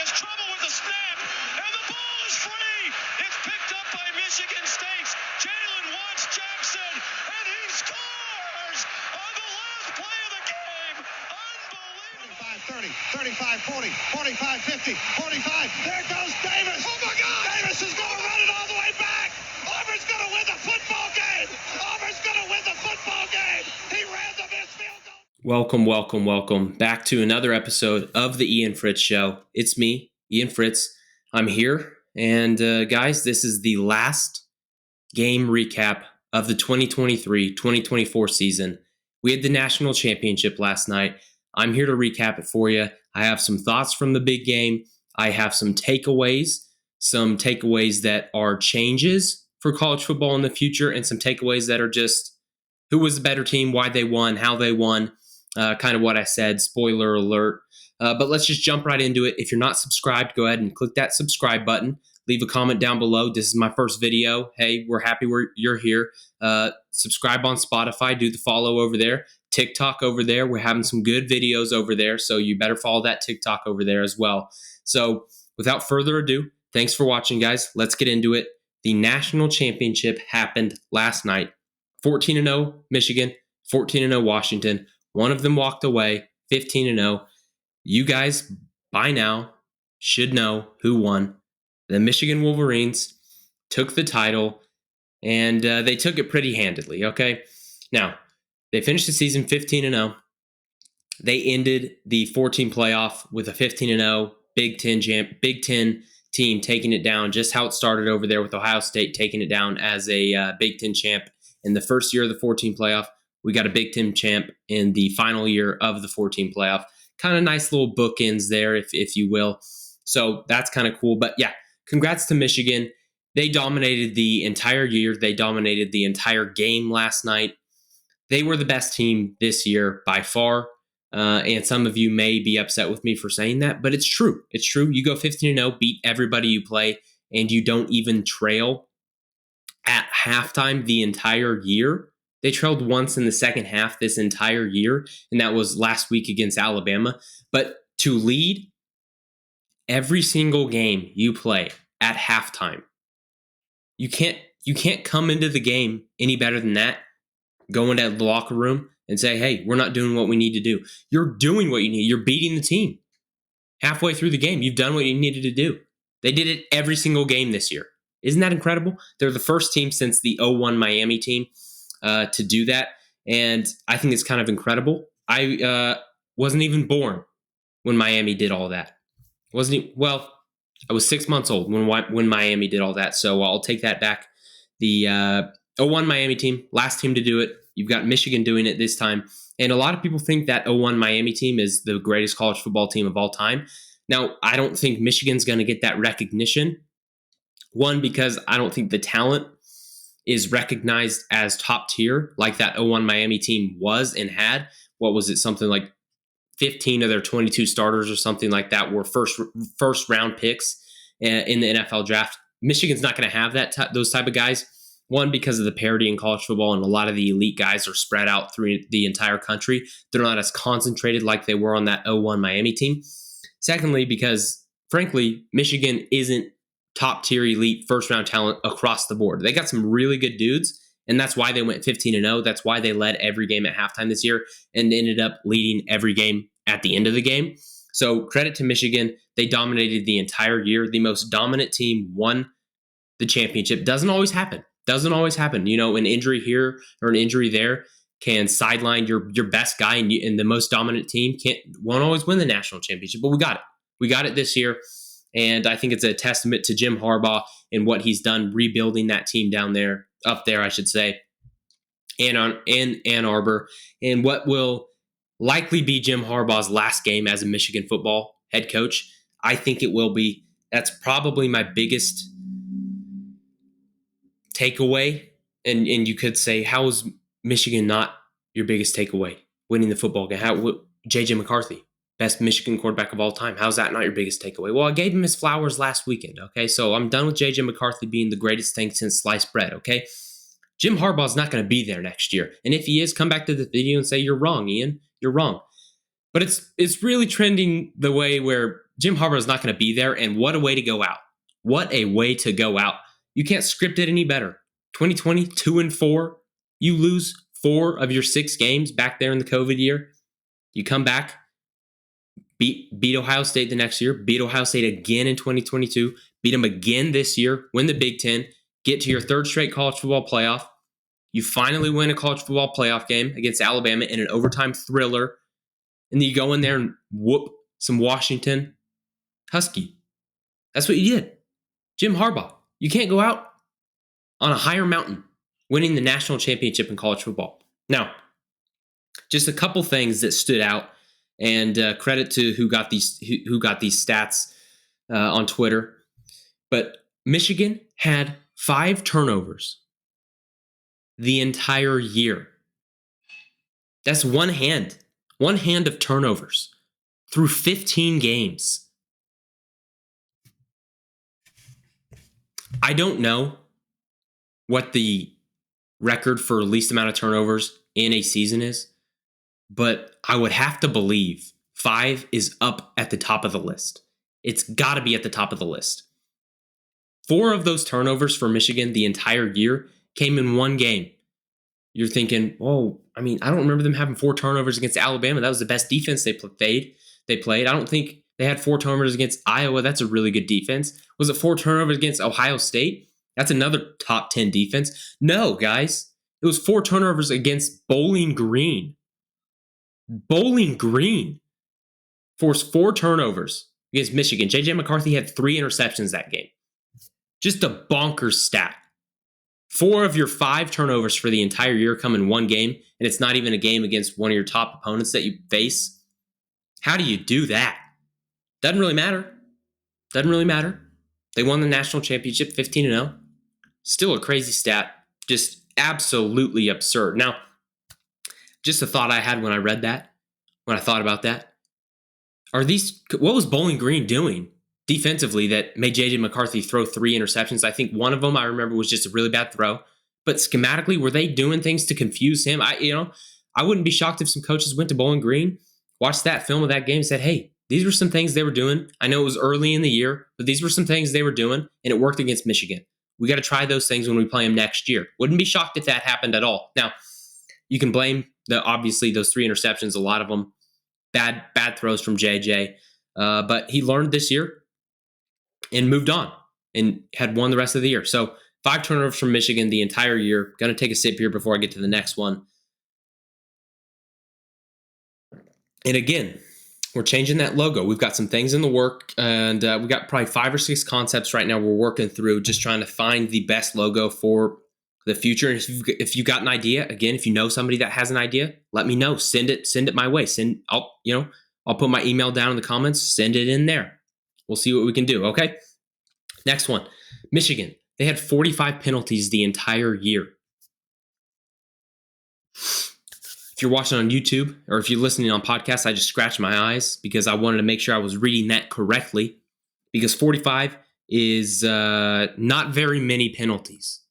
has trouble with the snap, and the ball is free. It's picked up by Michigan State's Jalen Watts-Jackson, and he scores on the last play of the game. Unbelievable. 35, 30, 35, 40, 45, 50, 45. There goes Davis. Oh, my God. Davis is going to run it all the way back. Auburn's going to win the football game. Auburn's going to win the football game. He ran the missed field goal. Welcome back to another episode of the Ian Fritts Show. It's me, Ian Fritts. I'm here, and guys, this is the last game recap of the 2023-2024 season. We had the national championship last night. I'm here to recap it for you. I have some thoughts from the big game. I have some takeaways that are changes for college football in the future, and some takeaways that are just who was the better team, why they won, how they won, kind of what I said, spoiler alert. But let's just jump right into it. If you're not subscribed, go ahead and click that subscribe button. Leave a comment down below. This is my first video. Hey, we're happy you're here. Subscribe on Spotify. Do the follow over there. TikTok over there. We're having some good videos over there, so you better follow that TikTok over there as well. So without further ado, thanks for watching, guys. Let's get into it. The national championship happened last night. 14-0 Michigan, 14-0 Washington. One of them walked away, 15-0. You guys, by now, should know who won. The Michigan Wolverines took the title, and they took it pretty handedly, okay? Now, they finished the season 15-0. They ended the 14 playoff with a 15-0 Big Ten team taking it down, just how it started over there with Ohio State taking it down as a Big Ten champ in the first year of the 14 playoff. We got a Big Ten champ in the final year of the 14 playoff. Kind of nice little bookends there, if you will. So that's kind of cool. But yeah, congrats to Michigan. They dominated the entire year. They dominated the entire game last night. They were the best team this year by far. And some of you may be upset with me for saying that, but it's true. It's true. You go 15-0, beat everybody you play, and you don't even trail at halftime the entire year. They trailed once in the second half this entire year, and that was last week against Alabama. But to lead every single game you play at halftime, you can't come into the game any better than that, go into the locker room and say, hey, we're not doing what we need to do. You're doing what you need. You're beating the team. Halfway through the game, you've done what you needed to do. They did it every single game this year. Isn't that incredible? They're the first team since the 2001 Miami team to do that, and I think it's kind of incredible. I wasn't even born when Miami did all that. I was 6 months old when Miami did all that, so I'll take that back. The 2001 Miami team, last team to do it. You've got Michigan doing it this time, and a lot of people think that 2001 Miami team is the greatest college football team of all time. Now, I don't think Michigan's going to get that recognition. One, because I don't think the talent is recognized as top tier like that 2001 Miami team was and had. What was it? Something like 15 of their 22 starters or something like that were first round picks in the NFL draft. Michigan's not going to have those type of guys. One, because of the parity in college football, and a lot of the elite guys are spread out through the entire country. They're not as concentrated like they were on that 2001 Miami team. Secondly, because, frankly, Michigan isn't top-tier elite first-round talent across the board. They got some really good dudes, and that's why they went 15-0. That's why they led every game at halftime this year and ended up leading every game at the end of the game. So credit to Michigan. They dominated the entire year. The most dominant team won the championship. Doesn't always happen. You know, an injury here or an injury there can sideline your best guy, and the most dominant team won't always win the national championship. But we got it. We got it this year, and I think it's a testament to Jim Harbaugh and what he's done rebuilding that team up there, I should say, in Ann Arbor, and what will likely be Jim Harbaugh's last game as a Michigan football head coach. I think it will be. That's probably my biggest takeaway, and you could say, how is Michigan not your biggest takeaway? Winning the football game. J.J. McCarthy, best Michigan quarterback of all time. How's that not your biggest takeaway? Well, I gave him his flowers last weekend, okay? So I'm done with J.J. McCarthy being the greatest thing since sliced bread, okay? Jim Harbaugh's not going to be there next year. And if he is, come back to the video and say, you're wrong, Ian. You're wrong. But it's really trending the way where Jim Harbaugh is not going to be there, and what a way to go out. What a way to go out. You can't script it any better. 2020, 2-4. You lose 4 of your 6 games back there in the COVID year. You come back, beat Ohio State the next year, beat Ohio State again in 2022, beat them again this year, win the Big Ten, get to your 3rd straight college football playoff. You finally win a college football playoff game against Alabama in an overtime thriller, and then you go in there and whoop some Washington Husky. That's what you did. Jim Harbaugh. You can't go out on a higher mountain winning the national championship in college football. Now, just a couple things that stood out, and credit to who got these stats on Twitter. But Michigan had 5 turnovers the entire year. That's one hand of turnovers through 15 games. I don't know what the record for least amount of turnovers in a season is, but I would have to believe 5 is up at the top of the list. It's got to be at the top of the list. 4 of those turnovers for Michigan the entire year came in one game. You're thinking, oh, I don't remember them having 4 turnovers against Alabama. That was the best defense they played. I don't think they had 4 turnovers against Iowa. That's a really good defense. Was it 4 turnovers against Ohio State? That's another top 10 defense. No, guys. It was 4 turnovers against Bowling Green. Bowling Green forced 4 turnovers against Michigan. J.J. McCarthy had 3 interceptions that game. Just a bonkers stat. 4 of your 5 turnovers for the entire year come in one game, and it's not even a game against one of your top opponents that you face. How do you do that? Doesn't really matter. They won the national championship 15-0. Still a crazy stat. Just absolutely absurd. Now, just a thought I had when I read that, when I thought about that. What was Bowling Green doing defensively that made J.J. McCarthy throw 3 interceptions? I think one of them I remember was just a really bad throw. But schematically, were they doing things to confuse him? I wouldn't be shocked if some coaches went to Bowling Green, watched that film of that game, and said, hey, these were some things they were doing. I know it was early in the year, but these were some things they were doing, and it worked against Michigan. We got to try those things when we play them next year. Wouldn't be shocked if that happened at all. Now, you can blame obviously those 3 interceptions, a lot of them bad throws from JJ, but he learned this year and moved on and had won the rest of the year. So 5 turnovers from Michigan the entire year. Going to take a sip here before I get to the next one. And again, we're changing that logo. We've got some things in the work, and we got probably 5 or 6 concepts right now we're working through, just trying to find the best logo for the future. And if you got an idea, again, if you know somebody that has an idea, let me know. Send it my way. I'll put my email down in the comments. Send it in there. We'll see what we can do. Okay. Next one, Michigan. They had 45 penalties the entire year. If you're watching on YouTube or if you're listening on podcasts, I just scratched my eyes because I wanted to make sure I was reading that correctly, because 45 is not very many penalties.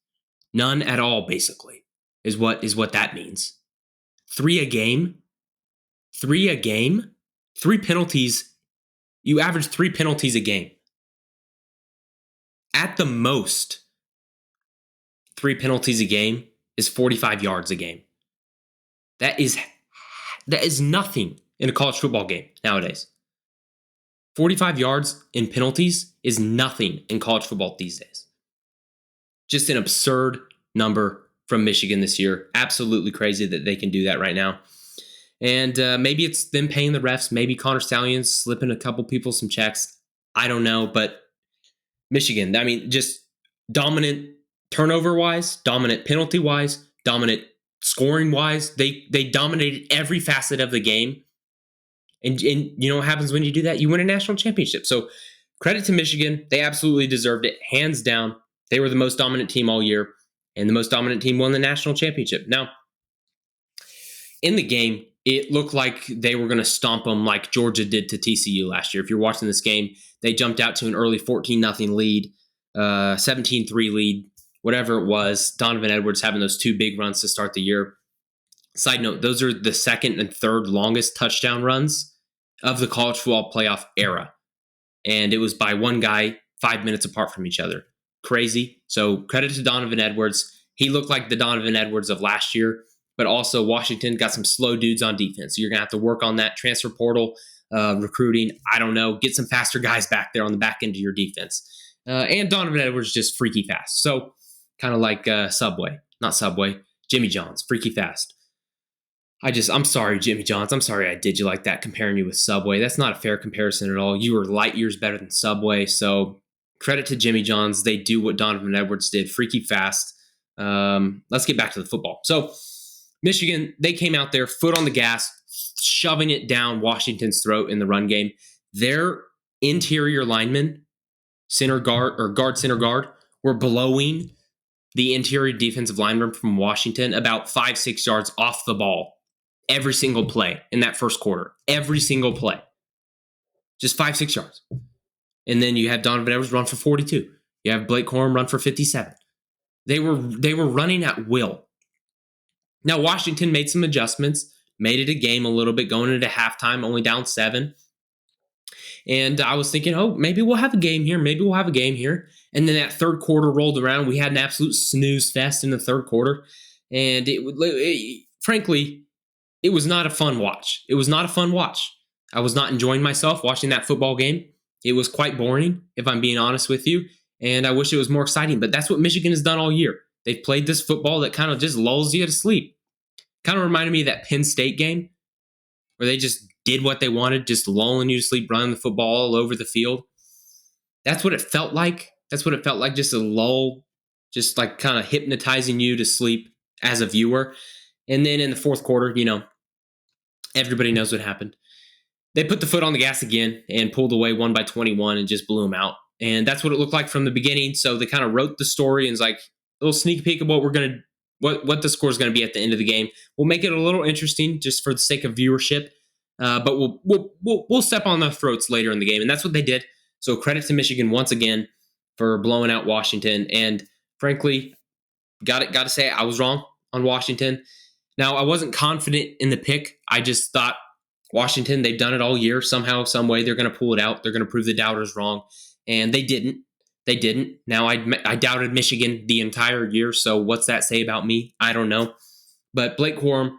None at all, basically, is what that means. 3 a game? 3 a game? 3 penalties. You average 3 penalties a game. At the most, 3 penalties a game is 45 yards a game. That is nothing in a college football game nowadays. 45 yards in penalties is nothing in college football these days. Just an absurd number from Michigan this year. Absolutely crazy that they can do that right now. And maybe it's them paying the refs. Maybe Connor Stalions slipping a couple people some checks. I don't know. But Michigan, just dominant turnover-wise, dominant penalty-wise, dominant scoring-wise. They dominated every facet of the game. And you know what happens when you do that? You win a national championship. So credit to Michigan. They absolutely deserved it. Hands down. They were the most dominant team all year. And the most dominant team won the national championship. Now, in the game, it looked like they were going to stomp them like Georgia did to TCU last year. If you're watching this game, they jumped out to an early 14-0 lead, 17-3 lead, whatever it was. Donovan Edwards having those 2 big runs to start the year. Side note, those are the second and third longest touchdown runs of the college football playoff era. and it was by one guy 5 minutes apart from each other. Crazy. So credit to Donovan Edwards. He looked like the Donovan Edwards of last year, but also Washington got some slow dudes on defense. So you're going to have to work on that transfer portal, recruiting. I don't know. Get some faster guys back there on the back end of your defense. And Donovan Edwards just freaky fast. So kind of like Jimmy John's, freaky fast. I'm sorry, Jimmy Johns. I'm sorry I did you like that, comparing you with Subway. That's not a fair comparison at all. You were light years better than Subway. So credit to Jimmy Johns. They do what Donovan Edwards did, freaky fast. Let's get back to the football. So Michigan, they came out there, foot on the gas, shoving it down Washington's throat in the run game. Their interior linemen, center guard, were blowing the interior defensive lineman from Washington about 5-6 yards off the ball every single play in that first quarter. Every single play. Just 5-6 yards. And then you have Donovan Edwards run for 42. You have Blake Corum run for 57. They were running at will. Now, Washington made some adjustments, made it a game a little bit going into halftime, only down 7. And I was thinking, oh, maybe we'll have a game here. And then that third quarter rolled around. We had an absolute snooze fest in the third quarter. And frankly, it was not a fun watch. I was not enjoying myself watching that football game. It was quite boring, if I'm being honest with you. And I wish it was more exciting. But that's what Michigan has done all year. They've played this football that kind of just lulls you to sleep. Kind of reminded me of that Penn State game where they just did what they wanted, just lulling you to sleep, running the football all over the field. That's what it felt like. Just a lull, just like kind of hypnotizing you to sleep as a viewer. And then in the fourth quarter, everybody knows what happened. They put the foot on the gas again and pulled away 1 by 21 and just blew them out. And that's what it looked like from the beginning. So they kind of wrote the story and it's like a little sneak peek of what the score is going to be at the end of the game. We'll make it a little interesting just for the sake of viewership. But we'll step on their throats later in the game, and that's what they did. So credit to Michigan once again for blowing out Washington. And frankly, got to say I was wrong on Washington. Now I wasn't confident in the pick. I just thought Washington, they've done it all year. Somehow, some way, they're going to pull it out. They're going to prove the doubters wrong, and they didn't. Now I doubted Michigan the entire year. So what's that say about me? I don't know. But Blake Corum,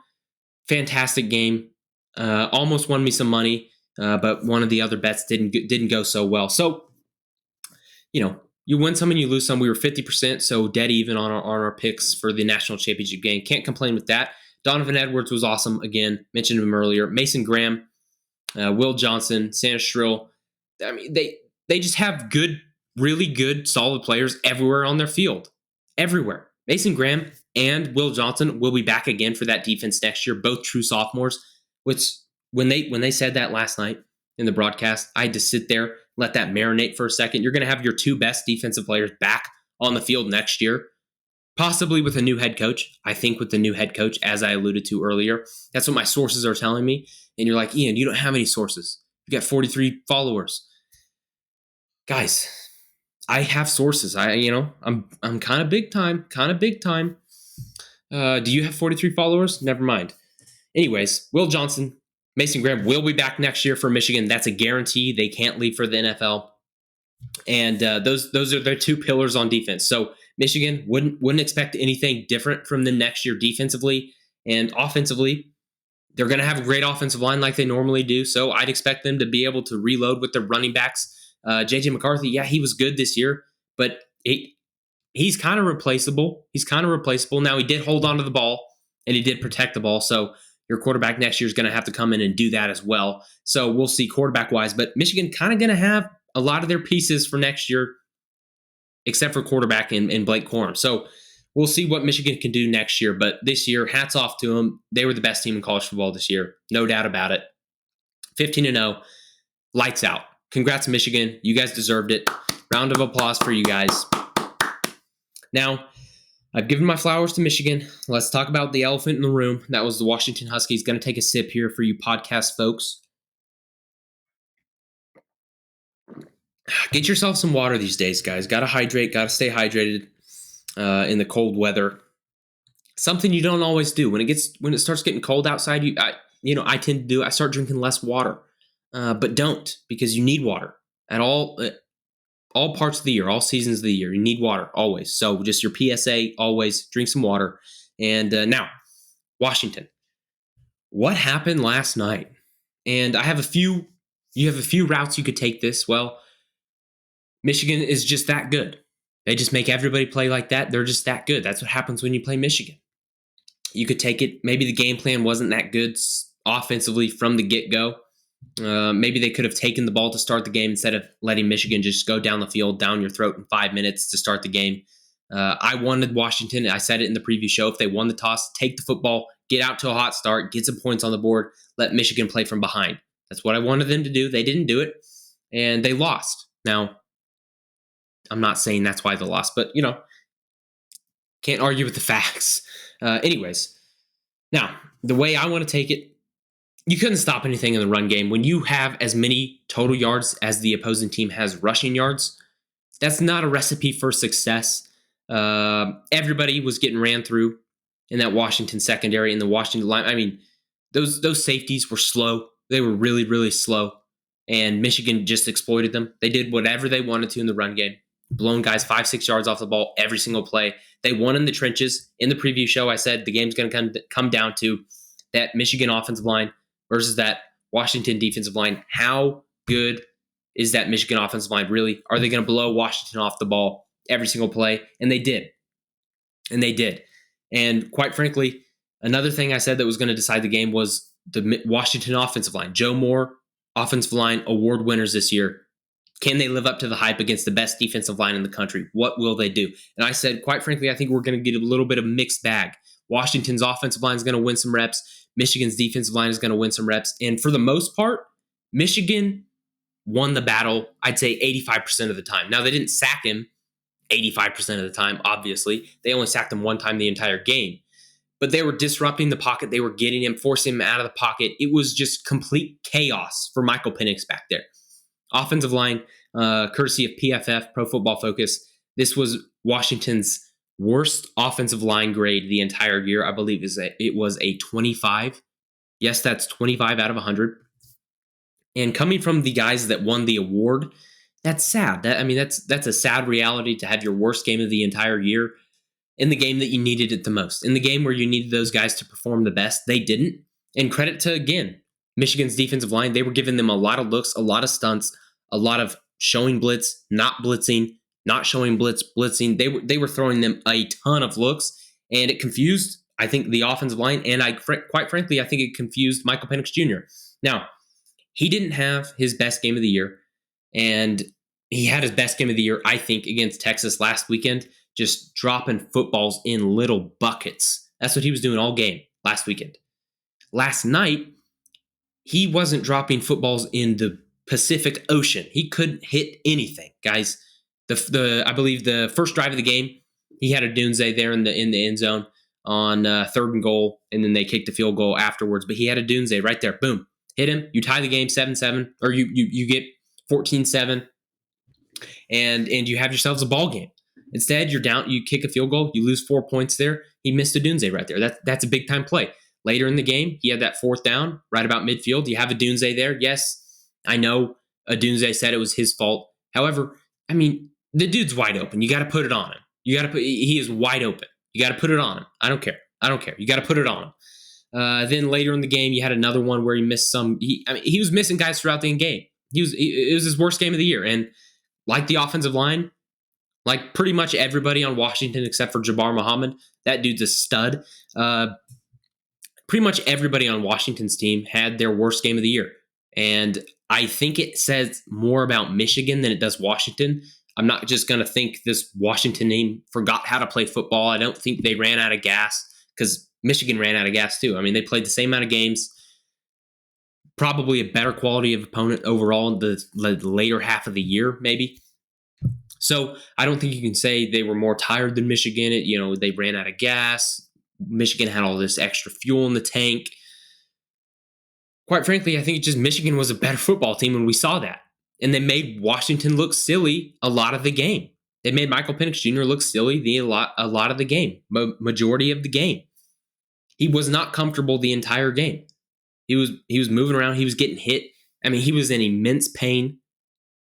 fantastic game. Almost won me some money, but one of the other bets didn't go so well. So, you win some and you lose some. We were 50%, so dead even on our picks for the national championship game. Can't complain with that. Donovan Edwards was awesome again. Mentioned him earlier. Mason Graham, Will Johnson, Santa Strill. I mean, they just have really good, solid players everywhere on their field. Everywhere. Mason Graham and Will Johnson will be back again for that defense next year. Both true sophomores. Which when they said that last night in the broadcast, I had to sit there, let that marinate for a second. You're going to have your two best defensive players back on the field next year, possibly with a new head coach. I think with the new head coach, as I alluded to earlier, that's what my sources are telling me. And you're like, Ian, you don't have any sources. You got 43 followers. Guys, I have sources. I'm kind of big time. Do you have 43 followers? Never mind. Anyways, Will Johnson, Mason Graham will be back next year for Michigan. That's a guarantee. They can't leave for the NFL. And those are their two pillars on defense. So Michigan wouldn't expect anything different from them next year defensively. And offensively, they're going to have a great offensive line like they normally do. So I'd expect them to be able to reload with their running backs. J.J. McCarthy, yeah, he was good this year, but he's kind of replaceable. Now, he did hold on to the ball, and he did protect the ball. So your quarterback next year is going to have to come in and do that as well. So we'll see quarterback-wise. But Michigan kind of going to have a lot of their pieces for next year, except for quarterback and Blake Corum. So we'll see what Michigan can do next year. But this year, hats off to them. They were the best team in college football this year. No doubt about it. 15-0. Lights out. Congrats, Michigan. You guys deserved it. Round of applause for you guys. Now, I've given my flowers to Michigan. Let's talk about the elephant in the room. That was the Washington Huskies. Going to take a sip here for you podcast folks. Get yourself some water these days, guys. Got to hydrate. Got to stay hydrated in the cold weather. Something you don't always do. When it starts getting cold outside, I tend to do. I start drinking less water. But don't, because you need water. at all parts of the year, all seasons of the year. You need water always. So just your PSA, always drink some water. And now, Washington. What happened last night? And you have a few routes you could take this. Well, Michigan is just that good. They just make everybody play like that. They're just that good. That's what happens when you play Michigan. You could take it. Maybe the game plan wasn't that good offensively from the get-go. Maybe they could have taken the ball to start the game instead of letting Michigan just go down the field, down your throat in 5 minutes to start the game. I wanted Washington. I said it in the preview show. If they won the toss, take the football, get out to a hot start, get some points on the board, let Michigan play from behind. That's what I wanted them to do. They didn't do it, and they lost. Now, I'm not saying that's why they lost, but, can't argue with the facts. Anyways, now, the way I want to take it, you couldn't stop anything in the run game. When you have as many total yards as the opposing team has rushing yards, that's not a recipe for success. Everybody was getting ran through in that Washington secondary, in the Washington line. I mean, those safeties were slow. They were really, really slow, and Michigan just exploited them. They did whatever they wanted to in the run game, blown guys 5-6 yards off the ball every single play. They won in the trenches. In the preview show, I said the game's going to come down to that Michigan offensive line versus that Washington defensive line. How good is that Michigan offensive line really? Are they going to blow Washington off the ball every single play? And they did. And quite frankly, another thing I said that was going to decide the game was the Washington offensive line. Joe Moore, offensive line award winners this year. Can they live up to the hype against the best defensive line in the country? What will they do? And I said, quite frankly, I think we're going to get a little bit of a mixed bag. Washington's offensive line is going to win some reps. Michigan's defensive line is going to win some reps. And for the most part, Michigan won the battle, I'd say 85% of the time. Now, they didn't sack him 85% of the time, obviously. They only sacked him one time the entire game. But they were disrupting the pocket. They were getting him, forcing him out of the pocket. It was just complete chaos for Michael Penix back there. Offensive line, courtesy of PFF, Pro Football Focus. This was Washington's worst offensive line grade the entire year. I believe it was a 25. Yes, that's 25 out of 100. And coming from the guys that won the award, that's sad. That's a sad reality to have your worst game of the entire year in the game that you needed it the most. In the game where you needed those guys to perform the best, they didn't. And credit to, again, Michigan's defensive line. They were giving them a lot of looks, a lot of stunts, a lot of showing blitz, not blitzing, not showing blitz, blitzing. They were throwing them a ton of looks, and it confused, I think, the offensive line. And quite frankly, I think it confused Michael Penix Jr. Now, he didn't have his best game of the year, and he had his best game of the year, I think, against Texas last weekend, just dropping footballs in little buckets. That's what he was doing all game last weekend. Last night, he wasn't dropping footballs in the Pacific Ocean. He couldn't hit anything, guys. I believe the first drive of the game, he had a Dunze there in the end zone on 3rd and goal, and then they kicked a field goal afterwards. But he had a Dunze right there. Boom. Hit him. You tie the game 7-7, or you get 14-7, and you have yourselves a ball game. Instead, you're down. You kick a field goal. You lose 4 points there. He missed a Dunze right there. That's a big time play. Later in the game, he had that 4th down right about midfield. You have a Dunze there. Yes, I know Dunze said it was his fault. However, the dude's wide open. You got to put it on him. He is wide open. You got to put it on him. I don't care. You got to put it on him. Then later in the game, you had another one where he missed some. He was missing guys throughout the game. It was his worst game of the year. And like the offensive line, like pretty much everybody on Washington except for Jabbar Muhammad, that dude's a stud. Pretty much everybody on Washington's team had their worst game of the year. And I think it says more about Michigan than it does Washington. I'm not just going to think this Washington team forgot how to play football. I don't think they ran out of gas, because Michigan ran out of gas too. They played the same amount of games, probably a better quality of opponent overall in the later half of the year, maybe. So I don't think you can say they were more tired than Michigan. They ran out of gas. Michigan had all this extra fuel in the tank. Quite frankly, I think just Michigan was a better football team, and we saw that. And they made Washington look silly a lot of the game. They made Michael Penix Jr. look silly a lot of the game, majority of the game. He was not comfortable the entire game. He was moving around. He was getting hit. He was in immense pain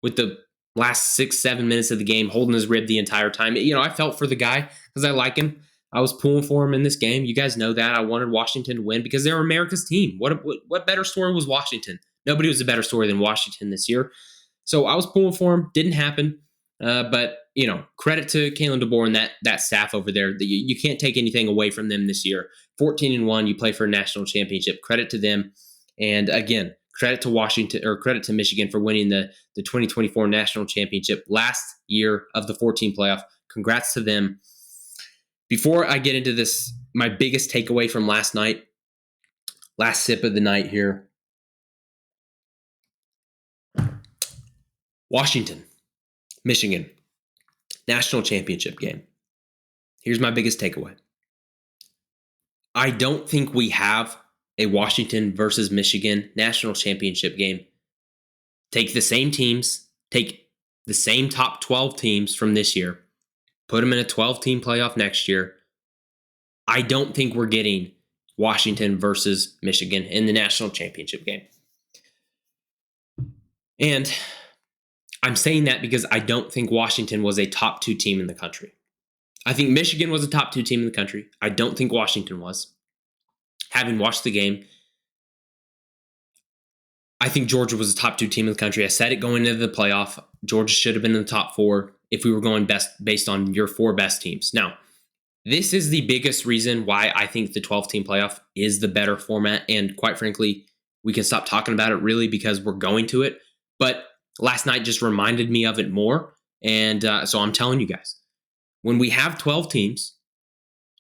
with the last 6-7 minutes of the game, holding his rib the entire time. I felt for the guy because I like him. I was pulling for him in this game. You guys know that. I wanted Washington to win because they're America's team. What better story was Washington? Nobody was a better story than Washington this year. So I was pulling for him. Didn't happen. But credit to Kalen DeBoer and that staff over there. You can't take anything away from them this year. 14-1, you play for a national championship. Credit to them. And again, credit to Washington, or credit to Michigan for winning the 2024 national championship last year of the 14 playoff. Congrats to them. Before I get into this, my biggest takeaway from last night, last sip of the night here. Washington, Michigan, national championship game. Here's my biggest takeaway. I don't think we have a Washington versus Michigan national championship game. Take the same teams, take the same top 12 teams from this year, put them in a 12-team playoff next year. I don't think we're getting Washington versus Michigan in the national championship game. And I'm saying that because I don't think Washington was a top 2 team in the country. I think Michigan was a top 2 team in the country. I don't think Washington was. Having watched the game, I think Georgia was a top 2 team in the country. I said it going into the playoff. Georgia should have been in the top 4 if we were going based on your 4 best teams. Now, this is the biggest reason why I think the 12-team playoff is the better format. And quite frankly, we can stop talking about it really because we're going to it. But last night just reminded me of it more. And so I'm telling you guys, when we have 12 teams,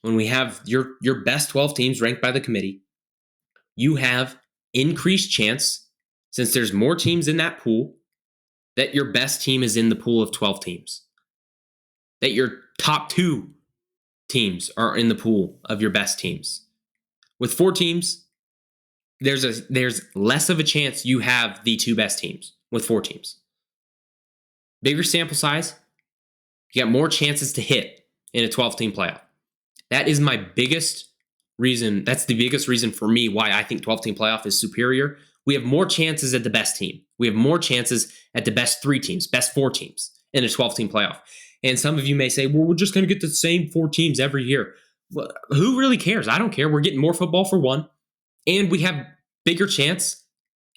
when we have your best 12 teams ranked by the committee, you have increased chance, since there's more teams in that pool, that your best team is in the pool of 12 teams. That your top 2 teams are in the pool of your best teams. With 4 teams, there's less of a chance you have the 2 best teams with 4 teams. Bigger sample size, you got more chances to hit in a 12-team playoff. That is my biggest reason. That's the biggest reason for me why I think 12-team playoff is superior. We have more chances at the best team. We have more chances at the best 3 teams, best 4 teams in a 12-team playoff. And some of you may say, well, we're just going to get the same 4 teams every year. Well, who really cares? I don't care. We're getting more football for one. And we have bigger chance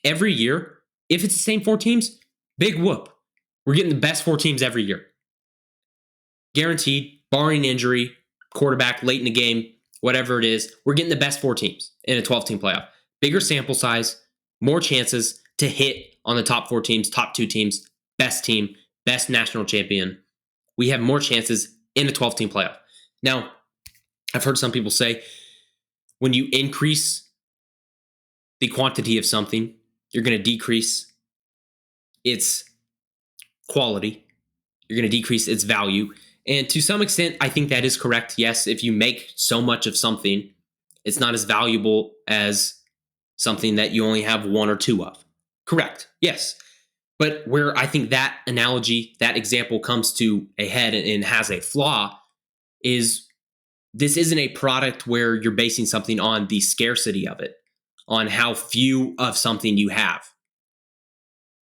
every year. If it's the same 4 teams, big whoop. We're getting the best 4 teams every year. Guaranteed, barring injury, quarterback late in the game, whatever it is, we're getting the best 4 teams in a 12-team playoff. Bigger sample size, more chances to hit on the top 4 teams, top 2 teams, team, best national champion. We have more chances in a 12-team playoff. Now, I've heard some people say when you increase the quantity of something, you're going to decrease its quality. You're going to decrease its value. And to some extent, I think that is correct. Yes, if you make so much of something, it's not as valuable as something that you only have 1 or 2 of. Correct. Yes. But where I think that analogy, that example comes to a head and has a flaw is this isn't a product where you're basing something on the scarcity of it, on how few of something you have.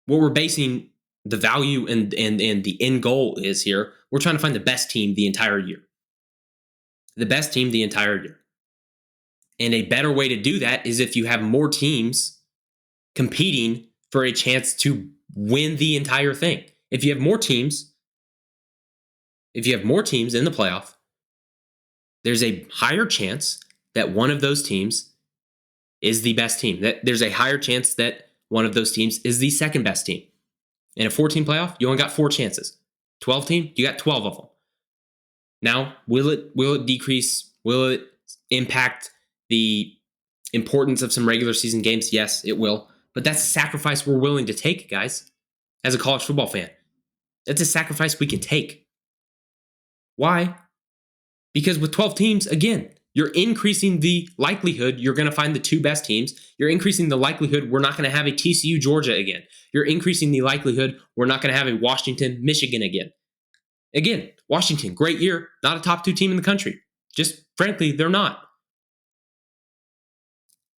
What we're basing the value and the end goal is here, we're trying to find the best team the entire year. The best team the entire year. And a better way to do that is if you have more teams competing for a chance to win the entire thing. If you have more teams in the playoff, there's a higher chance that one of those teams is the best team. That there's a higher chance that one of those teams is the second best team. In a 14 playoff, you only got 4 chances. 12 team, you got 12 of them. Now, will it decrease? Will it impact the importance of some regular season games? Yes, it will. But that's a sacrifice we're willing to take, guys, as a college football fan. That's a sacrifice we can take. Why? Because with 12 teams, again, you're increasing the likelihood you're going to find the 2 best teams. You're increasing the likelihood we're not going to have a TCU Georgia again. You're increasing the likelihood we're not going to have a Washington Michigan again. Again, Washington, great year, not a top 2 team in the country. Just frankly, they're not.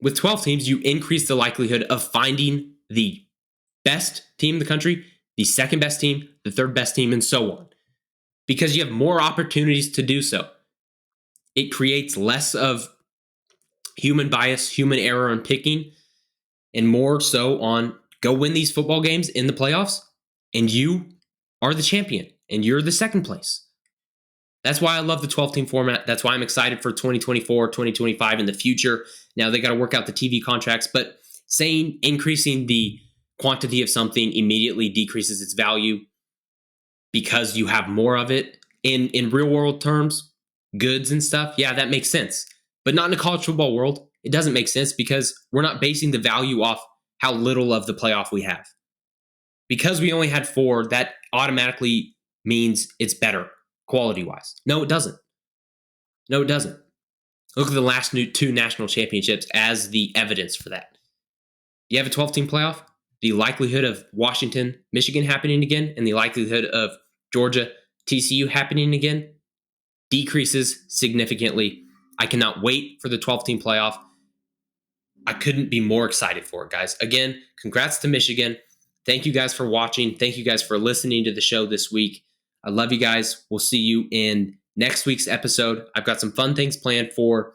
With 12 teams, you increase the likelihood of finding the best team in the country the second best team, the third best team, and so on. Because you have more opportunities to do so. It creates less of human bias, human error in picking, and more so on go win these football games in the playoffs, and you are the champion, and you're the second place. That's why I love the 12-team format. That's why I'm excited for 2024, 2025 in the future. Now they got to work out the TV contracts, but saying increasing the quantity of something immediately decreases its value because you have more of it in real world terms, goods and stuff. Yeah, that makes sense. But not in a college football world. It doesn't make sense because we're not basing the value off how little of the playoff we have. Because we only had 4, that automatically means it's better quality-wise. No, it doesn't. No, it doesn't. Look at the last 2 national championships as the evidence for that. You have a 12-team playoff, the likelihood of Washington, Michigan happening again, and the likelihood of Georgia, TCU happening again decreases significantly. I cannot wait for the 12-team playoff. I couldn't be more excited for it, guys. Again, congrats to Michigan. Thank you guys for watching. Thank you guys for listening to the show this week. I love you guys. We'll see you in next week's episode. I've got some fun things planned for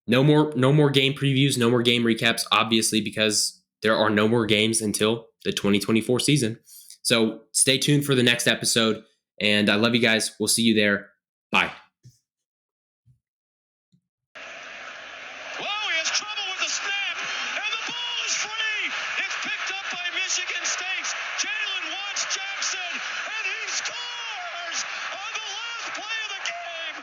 no more game previews, no more game recaps, obviously, because there are no more games until the 2024 season. So stay tuned for the next episode. And I love you guys. We'll see you there. Bye. Whoa, he has trouble with the snap, and the ball is free. It's picked up by Michigan State's Jalen Jackson, and he scores on the last play of the game.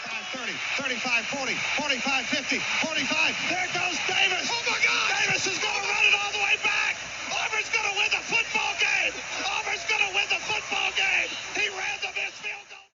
35, 30, 35, 40, 45, 50, 45. There goes Davis. Oh, my God. Davis is going.